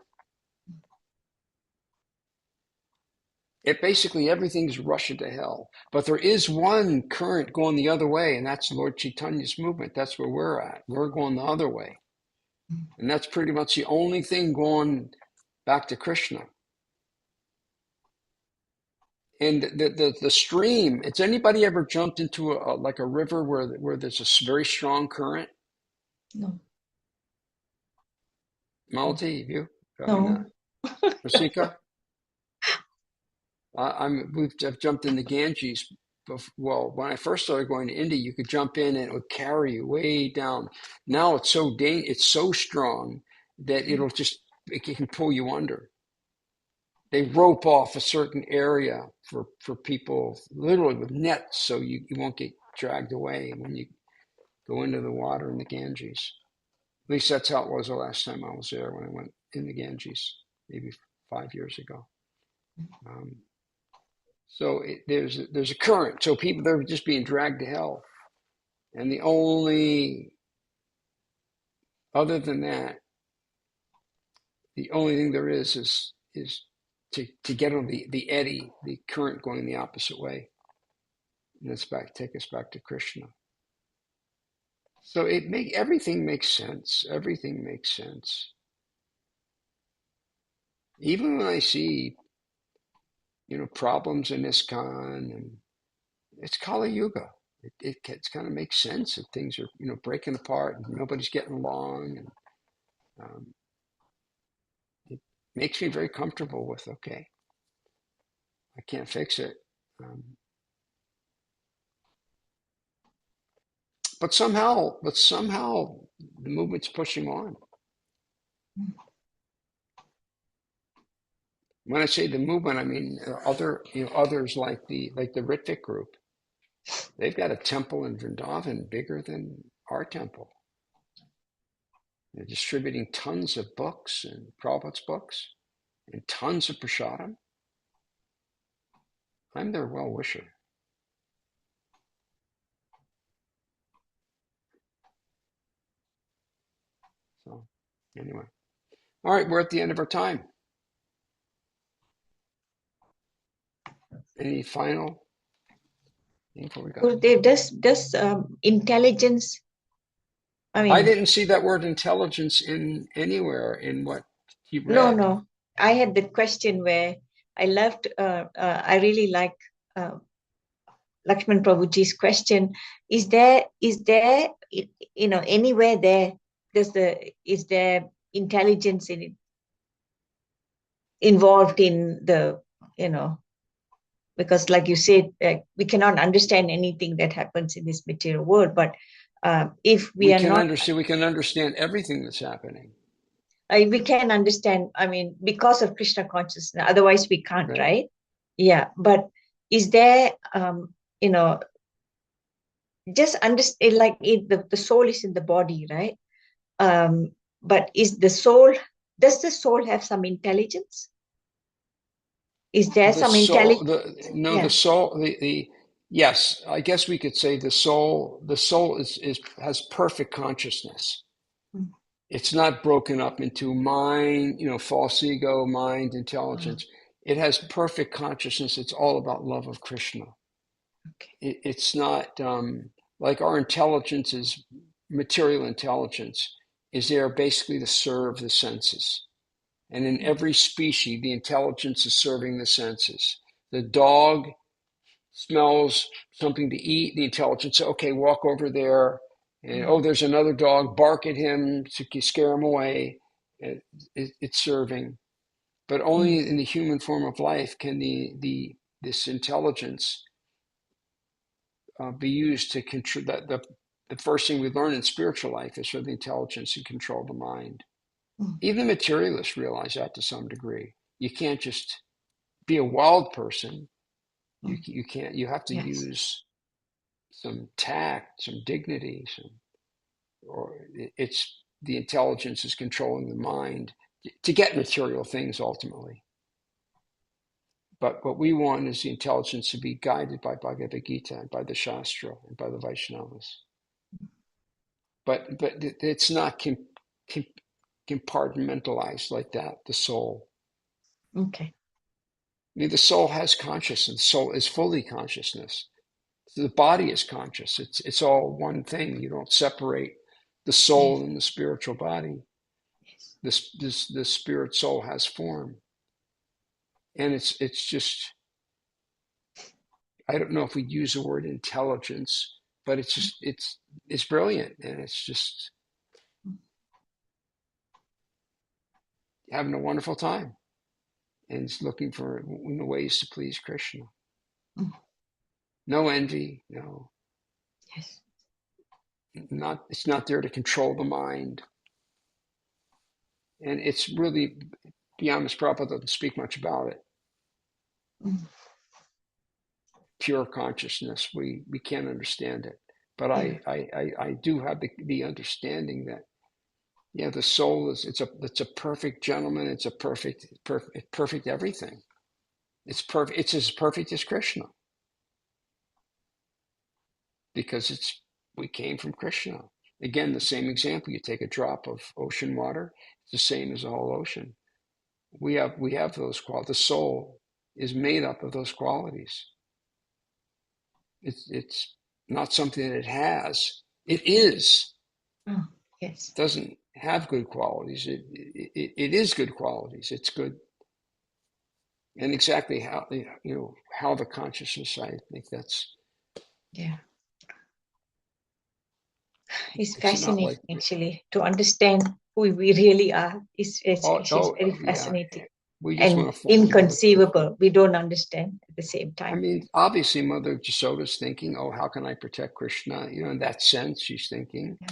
It basically everything's rushing to hell. But there is one current going the other way, and that's Lord Chaitanya's movement. That's where we're at. We're going the other way. And that's pretty much the only thing going back to Krishna. And the stream, has anybody ever jumped into a river where there's a very strong current? No. Malati, you? No. Rasika? I've jumped in the Ganges. Well, when I first started going to India, you could jump in and it would carry you way down. Now it's so strong that it can pull you under. They rope off a certain area for people literally with nets so you won't get dragged away when you go into the water in the Ganges. At least that's how it was the last time I was there when I went in the Ganges, maybe 5 years ago. So there's a current. So people, they're just being dragged to hell. And the only, other than that, the only thing there is to get on the eddy, the current going the opposite way. And that's take us back to Krishna. So everything makes sense. Everything makes sense. Even when I see, problems in ISKCON, and it's Kali Yuga. it kind of makes sense if things are, breaking apart and nobody's getting along. And it makes me very comfortable with, okay, I can't fix it. But somehow the movement's pushing on. When I say the movement, I mean others like the Ritvik group. They've got a temple in Vrindavan bigger than our temple. They're distributing tons of books and Prabhupada's books and tons of prasadam. I'm their well-wisher. So anyway. All right, we're at the end of our time. Any final thing before we go? Gurudev, does intelligence, I didn't see that word intelligence in anywhere in what he read. No. I had the question where I loved, I really like Lakshman Prabhuji's question. Is there anywhere there, is there intelligence in it, involved in the, because like you said, we cannot understand anything that happens in this material world, but if we can understand everything that's happening. We can understand, because of Krishna consciousness, otherwise we can't, right? Yeah, but is there, just understand, like the soul is in the body, right? But does the soul have some intelligence? Is there some intelligence? The soul, yes, I guess we could say the soul has perfect consciousness. It's not broken up into mind, false ego, mind, intelligence. It has perfect consciousness. It's all about love of Krishna. Okay. It's not like our intelligence is material intelligence is there basically to serve the senses. And in every species, the intelligence is serving the senses. The dog smells something to eat, the intelligence says, okay, walk over there. And, there's another dog, bark at him to scare him away. It's serving. But only in the human form of life can this intelligence be used to control. The first thing we learn in spiritual life is for the intelligence to control the mind. Even materialists realize that to some degree. You can't just be a wild person. You can't. You have to use some tact, some dignity, or it's the intelligence is controlling the mind to get material things ultimately. But what we want is the intelligence to be guided by Bhagavad Gita and by the Shastra and by the Vaishnavas. But it's not compartmentalized like that, the soul. Okay. The soul has consciousness. The soul is fully consciousness. The body is conscious. It's all one thing. You don't separate the soul and the spiritual body. The spirit soul has form. And it's just, I don't know if we'd use the word intelligence, but it's brilliant. And it's just having a wonderful time. And it's looking for ways to please Krishna. No envy, no. Yes. It's not there to control the mind. And it's really, beyond this, Prabhupada doesn't speak much about it. Pure consciousness, we can't understand it. But I do have the understanding that, the soul it's a perfect gentleman. It's a perfect everything. It's perfect. It's as perfect as Krishna. Because we came from Krishna. Again, the same example. You take a drop of ocean water, it's the same as the whole ocean. We have those qualities. The soul is made up of those qualities. It's not something that it has. It is. Oh, yes. It doesn't have good qualities. It is good qualities. It's good. And exactly how the consciousness, I think that's. Yeah. It's It's not fascinating, like actually, to understand who we really are. It's very yeah. fascinating We just want and to fall in love with inconceivable. We don't understand at the same I time. mean, obviously, Mother Jasoda's thinking, "Oh, how can I protect Krishna?" You know, in that sense, she's thinking, "Oh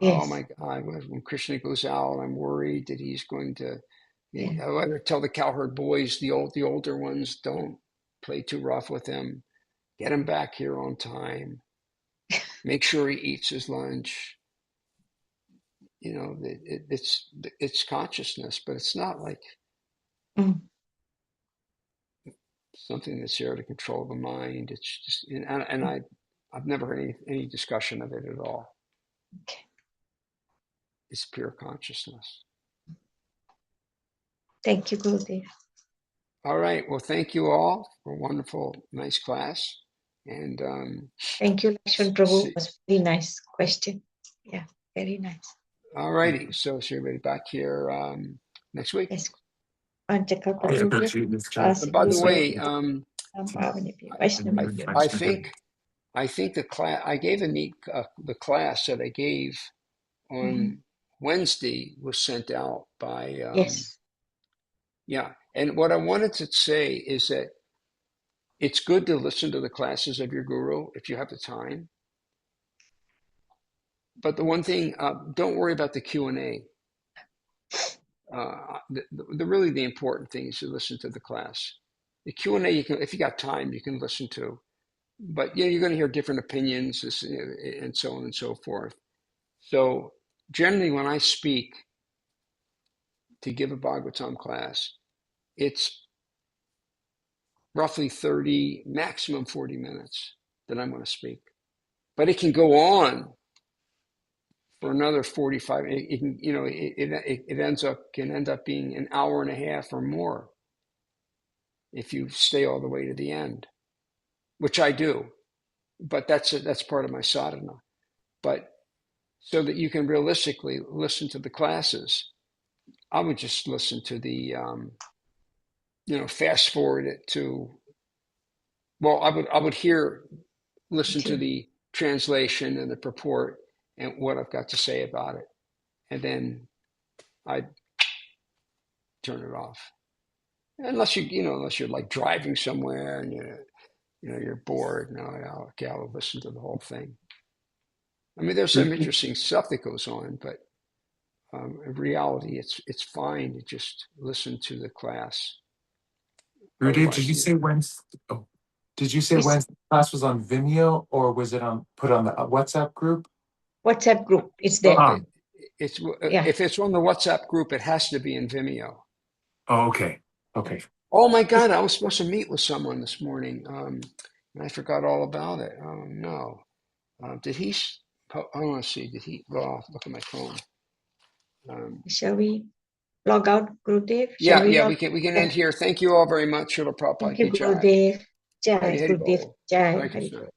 Yes. my God, when Krishna goes out, I'm worried that he's going to." Yeah. I would tell the cowherd boys, the older ones, don't play too rough with him. Get him back here on time. Make sure he eats his lunch. You know, it's consciousness, but it's not like Mm. something that's here to control the mind. It's just, and I've never heard any discussion of it at all. Okay. It's pure consciousness. Thank you, Gurudev. All right. Well, thank you all for a wonderful, nice class. And Thank you, Lakshman Prabhu. see, It was very nice question. Yeah, very nice. all righty. So everybody back here next week. Yes. By the way, I think the class I gave the class that I gave on Wednesday was sent out by yes. Yeah. And what I wanted to say is that it's good to listen to the classes of your guru if you have the time. But the one thing, don't worry about the Q&A. Really the important thing is to listen to the class. The Q&A, if you got time, you can listen to. But you're going to hear different opinions and so on and so forth. So generally, when I speak to give a Bhagavatam class, it's roughly 30, maximum 40 minutes that I'm going to speak. But it can go on for another 45. It can, it can end up being an hour and a half or more if you stay all the way to the end, which I do. But that's part of my sadhana. But so that you can realistically listen to the classes, I would just listen to the, fast forward it to. Well, I would listen to the translation and the purport and what I've got to say about it, and then I'd turn it off. Unless you're like driving somewhere and you're bored. No, I'll listen to the whole thing. I mean, there's some interesting stuff that goes on, but in reality, it's fine to just listen to the class. Rudy, did you say Wednesday? Oh, did you say Wednesday class was on Vimeo or was it put on the WhatsApp group? WhatsApp group. It's there. If it's on the WhatsApp group, it has to be in Vimeo. Oh, okay. Okay. Oh my God, I was supposed to meet with someone this morning, and I forgot all about it. Oh no. Did he? I want to see. Did he? Well, look at my phone. Shall we log out, Gurudev? Yeah, we can end here. Thank you all very much. Srila Prabhupada Thank you, ki jai. Gurudev. Jai, Hari Hari Gurudev. Bol. Jai, Hare Hari Krishna. Bol.